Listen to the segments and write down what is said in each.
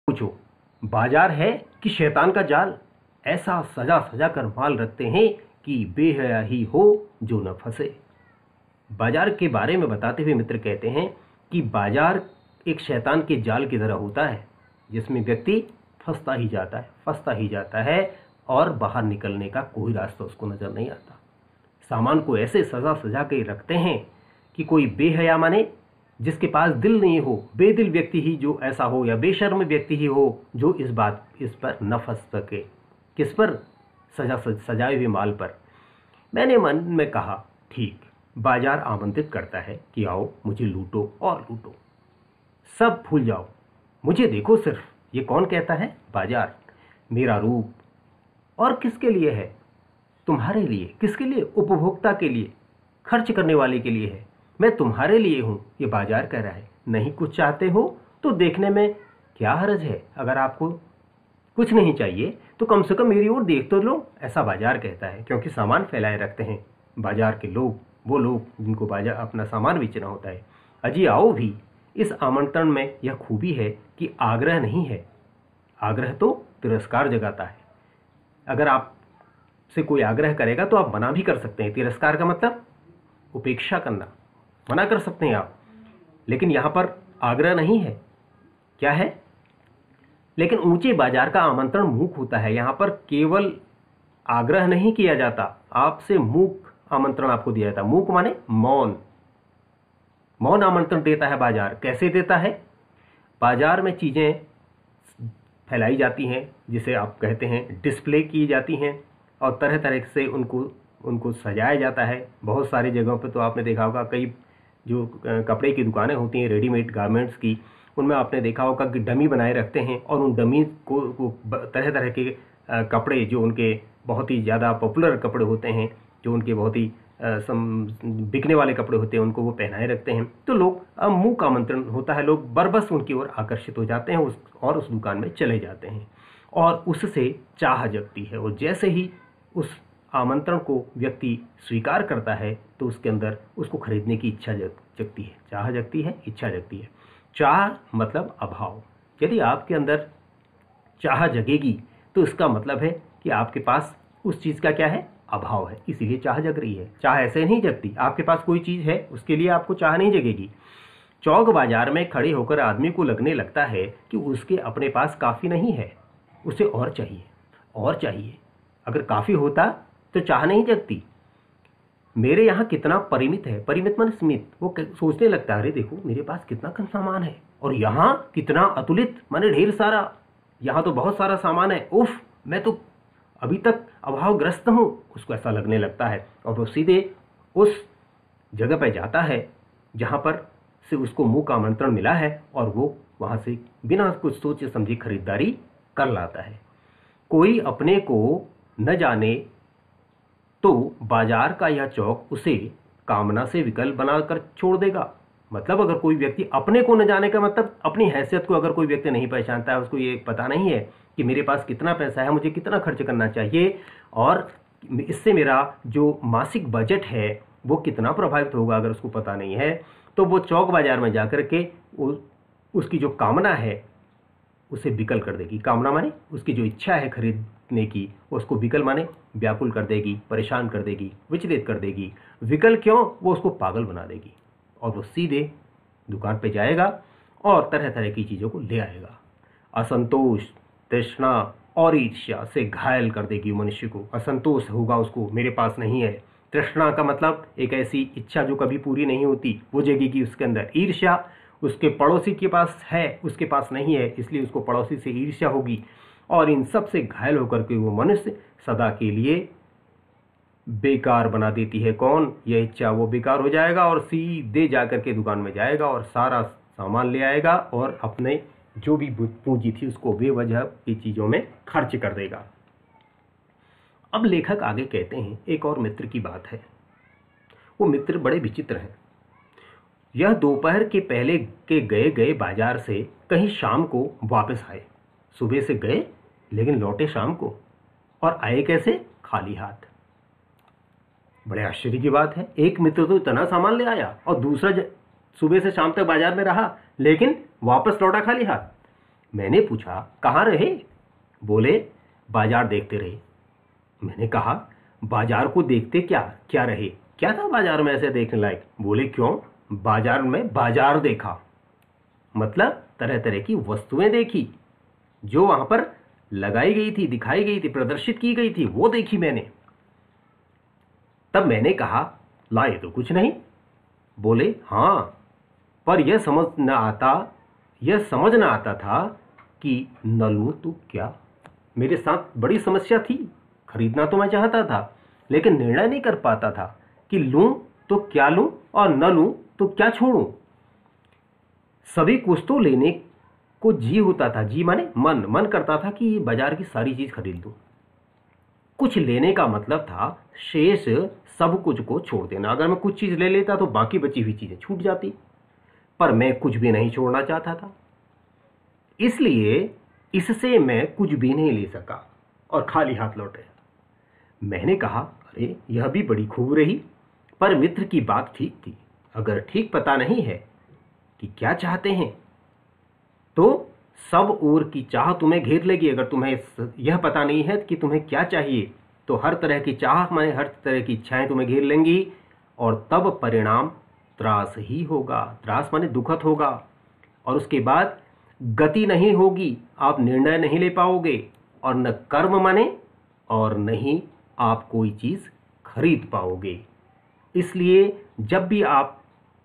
पूछो, बाजार है कि शैतान का जाल। ऐसा सजा सजा कर माल रखते हैं कि बेहया ही हो जो न फंसे। बाजार के बारे में बताते हुए मित्र कहते हैं कि बाजार एक शैतान के जाल की तरह होता है, जिसमें व्यक्ति फंसता ही जाता है और बाहर निकलने का कोई रास्ता उसको नजर नहीं आता। सामान को ऐसे सजा सजा के रखते हैं कि कोई बेहया माने जिसके पास दिल नहीं हो, बेदिल व्यक्ति ही जो ऐसा हो, या बेशर्म व्यक्ति ही हो जो इस पर न फंस सके। किस पर? सजाए हुए माल पर। मैंने मन में कहा, ठीक, बाजार आमंत्रित करता है कि आओ मुझे लूटो और लूटो, सब भूल जाओ, मुझे देखो सिर्फ। ये कौन कहता है? बाजार। मेरा रूप। और किसके लिए है? तुम्हारे लिए। किसके लिए? उपभोक्ता के लिए, खर्च करने वाले के लिए है। मैं तुम्हारे लिए हूं, ये बाजार कह रहा है। नहीं कुछ चाहते हो तो देखने में क्या हर्ज है? अगर आपको कुछ नहीं चाहिए तो कम से कम मेरी ओर देख तो लो, ऐसा बाजार कहता है। क्योंकि सामान फैलाए रखते हैं बाजार के लोग, वो लोग जिनको बाजार अपना सामान बेचना होता है। अजी आओ भी। इस आमंत्रण में यह खूबी है कि आग्रह नहीं है। आग्रह तो तिरस्कार जगाता है। अगर आपसे कोई आग्रह करेगा तो आप मना भी कर सकते हैं। तिरस्कार का मतलब उपेक्षा करना, मना कर सकते हैं आप। लेकिन यहां पर आग्रह नहीं है। क्या है? लेकिन ऊंचे बाजार का आमंत्रण मूक होता है। यहां पर केवल आग्रह नहीं किया जाता, आपसे मूक आमंत्रण आपको दिया जाता। मूक माने मौन। मौन आमंत्रण देता है बाजार। कैसे देता है? बाजार में चीजें फैलाई जाती हैं, जिसे आप कहते हैं डिस्प्ले की जाती हैं, और तरह तरह से उनको सजाया जाता है। बहुत सारी जगहों पर तो आपने देखा होगा, कई जो कपड़े की दुकानें होती हैं रेडीमेड गारमेंट्स की, उनमें आपने देखा होगा कि डमी बनाए रखते हैं, और उन डमी को तरह तरह के कपड़े, जो उनके बहुत ही ज़्यादा पॉपुलर कपड़े होते हैं, जो उनके बहुत ही बिकने वाले कपड़े होते हैं, उनको वो पहनाए रखते हैं। तो लोग मूक आमंत्रण होता है, लोग बरबस उनकी ओर आकर्षित हो जाते हैं और उस दुकान में चले जाते हैं, और उससे चाह जगती है। और जैसे ही उस आमंत्रण को व्यक्ति स्वीकार करता है तो उसके अंदर उसको खरीदने की इच्छा जगती है। चाह जगती है, इच्छा जगती है। चाह मतलब अभाव। यदि आपके अंदर चाह जगेगी तो इसका मतलब है कि आपके पास उस चीज़ का क्या है? अभाव है, इसीलिए चाह जग रही है। चाह ऐसे नहीं जगती। आपके पास कोई चीज़ है, उसके लिए आपको चाह नहीं जगेगी। चौक बाजार में खड़े होकर आदमी को लगने लगता है कि उसके अपने पास काफ़ी नहीं है, उसे और चाहिए, और चाहिए। अगर काफ़ी होता तो चाह नहीं जगती। मेरे यहाँ कितना परिमित है, परिमित माने सीमित। वो सोचने लगता है, अरे देखो मेरे पास कितना कम सामान है, और यहाँ कितना अतुलित माने ढेर सारा, यहाँ तो बहुत सारा सामान है, उफ, मैं तो अभी तक अभावग्रस्त हूँ। उसको ऐसा लगने लगता है, और वो सीधे उस जगह पर जाता है जहाँ पर से उसको मूक आमंत्रण मिला है, और वो वहाँ से बिना कुछ सोचे समझे खरीदारी कर लाता है। कोई अपने को न जाने तो बाजार का यह चौक उसे कामना से विकल बनाकर छोड़ देगा। मतलब अगर कोई व्यक्ति अपने को न जाने का मतलब अपनी हैसियत को अगर कोई व्यक्ति नहीं पहचानता है, उसको ये पता नहीं है कि मेरे पास कितना पैसा है, मुझे कितना खर्च करना चाहिए, और इससे मेरा जो मासिक बजट है वो कितना प्रभावित होगा, अगर उसको पता नहीं है, तो वो चौक बाजार में जाकर के उसकी जो कामना है उसे विकल कर देगी। कामना माने उसकी जो इच्छा है खरीदने की, उसको विकल माने व्याकुल कर देगी, परेशान कर देगी, विचलित कर देगी। विकल क्यों? वो उसको पागल बना देगी, और वो सीधे दुकान पे जाएगा और तरह तरह की चीज़ों को ले आएगा। असंतोष, तृष्णा और ईर्ष्या से घायल कर देगी मनुष्य को। असंतोष होगा उसको, मेरे पास नहीं है। तृष्णा का मतलब एक ऐसी इच्छा जो कभी पूरी नहीं होती, वो जगेगी उसके अंदर। ईर्ष्या, उसके पड़ोसी के पास है, उसके पास नहीं है, इसलिए उसको पड़ोसी से ईर्ष्या होगी। और इन सब से घायल होकर के वो मनुष्य सदा के लिए बेकार बना देती है। कौन? यह इच्छा। वो बेकार हो जाएगा और सीधे जाकर के दुकान में जाएगा और सारा सामान ले आएगा, और अपने जो भी पूंजी थी उसको बेवजह की चीज़ों में खर्च कर देगा। अब लेखक आगे कहते हैं, एक और मित्र की बात है। वो मित्र बड़े विचित्र हैं। यह दोपहर के पहले के गए बाजार से कहीं शाम को वापस आए। सुबह से गए लेकिन लौटे शाम को, और आए कैसे? खाली हाथ। बड़े आश्चर्य की बात है। एक मित्र तो इतना सामान ले आया, और दूसरा सुबह से शाम तक बाजार में रहा लेकिन वापस लौटा खाली हाथ। मैंने पूछा कहाँ रहे? बोले बाजार देखते रहे। मैंने कहा बाजार को देखते क्या क्या रहे? क्या था बाजार में ऐसे देखने लायक? बोले क्यों? बाजार में बाजार देखा, मतलब तरह तरह की वस्तुएं देखी जो वहां पर लगाई गई थी, दिखाई गई थी, प्रदर्शित की गई थी, वो देखी मैंने। तब मैंने कहा लाए तो कुछ नहीं। बोले हाँ, पर यह समझ न आता था कि न लूं तो क्या। मेरे साथ बड़ी समस्या थी। खरीदना तो मैं चाहता था, लेकिन निर्णय नहीं कर पाता था कि लूं तो क्या लूं और न लूं तो क्या छोड़ूं। सभी कुछ तो लेने को जी होता था, जी माने मन करता था कि बाजार की सारी चीज खरीद लूं। कुछ लेने का मतलब था शेष सब कुछ को छोड़ देना। अगर मैं कुछ चीज ले लेता तो बाकी बची हुई चीजें छूट जाती, पर मैं कुछ भी नहीं छोड़ना चाहता था, इसलिए इससे मैं कुछ भी नहीं ले सका और खाली हाथ लौटे। मैंने कहा अरे यह भी बड़ी खूब रही, पर मित्र की बात ठीक थी। अगर ठीक पता नहीं है कि क्या चाहते हैं तो सब ओर की चाह तुम्हें घेर लेगी। अगर तुम्हें यह पता नहीं है कि तुम्हें क्या चाहिए तो हर तरह की चाह माने हर तरह की इच्छाएं तुम्हें घेर लेंगी, और तब परिणाम त्रास ही होगा। त्रास माने दुखद होगा, और उसके बाद गति नहीं होगी, आप निर्णय नहीं ले पाओगे, और न कर्म माने और नहीं आप कोई चीज खरीद पाओगे। इसलिए जब भी आप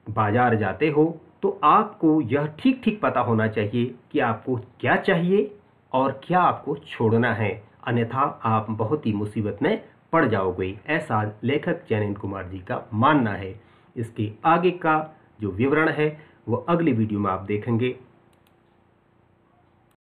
बाजार जाते हो तो आपको यह ठीक ठीक पता होना चाहिए कि आपको क्या चाहिए और क्या आपको छोड़ना है, अन्यथा आप बहुत ही मुसीबत में पड़ जाओगे। ऐसा लेखक जैनेन्द्र कुमार जी का मानना है। इसके आगे का जो विवरण है वो अगली वीडियो में आप देखेंगे।